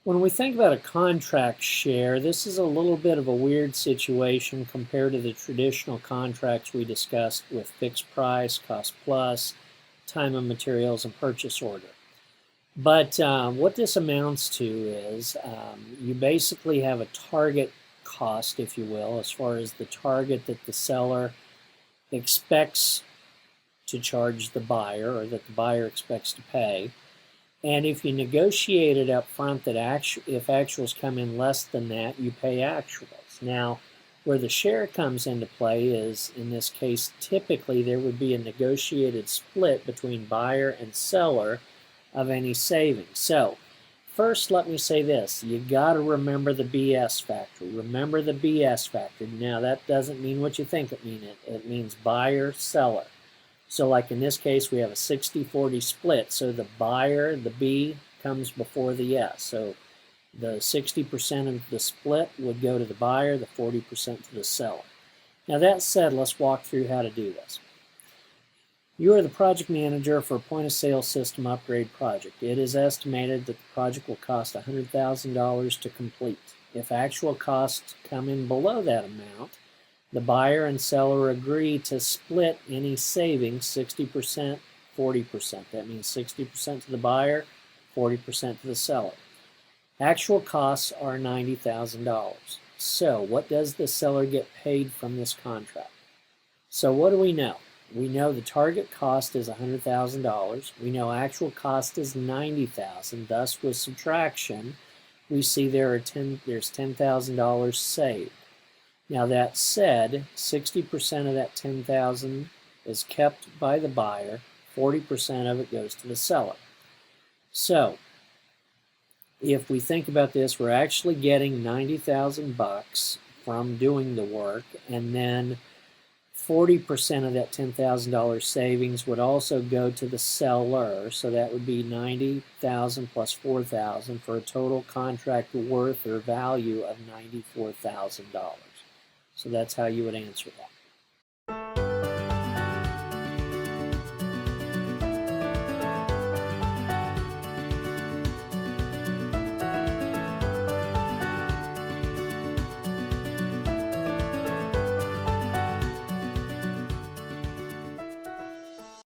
When we think about a contract share, this is a little bit of a weird situation compared to the traditional contracts we discussed with fixed price, cost plus, time and materials, and purchase order. But what this amounts to is you basically have a target cost, if you will, as far as the target that the seller expects to charge the buyer or that the buyer expects to pay. And if you negotiate it up front that if actuals come in less than that, you pay actuals. Now, where the share comes into play is, in this case, typically there would be a negotiated split between buyer and seller of any savings. So, first let me say this. You got to remember the BS factor. Remember the BS factor. Now, that doesn't mean what you think it means. It means buyer, seller. So like in this case, we have a 60-40 split. So the buyer, the B, comes before the S. So the 60% of the split would go to the buyer, the 40% to the seller. Now that said, let's walk through how to do this. You are the project manager for a point-of-sale system upgrade project. It is estimated that the project will cost $100,000 to complete. If actual costs come in below that amount, the buyer and seller agree to split any savings 60%, 40%. That means 60% to the buyer, 40% to the seller. Actual costs are $90,000. So what does the seller get paid from this contract? So what do we know? We know the target cost is $100,000. We know actual cost is $90,000. Thus, with subtraction, we see there's $10,000 saved. Now that said, 60% of that $10,000 is kept by the buyer, 40% of it goes to the seller. So, if we think about this, we're actually getting $90,000 from doing the work, and then 40% of that $10,000 savings would also go to the seller, so that would be $90,000 plus $4,000 for a total contract worth or value of $94,000. So that's how you would answer that.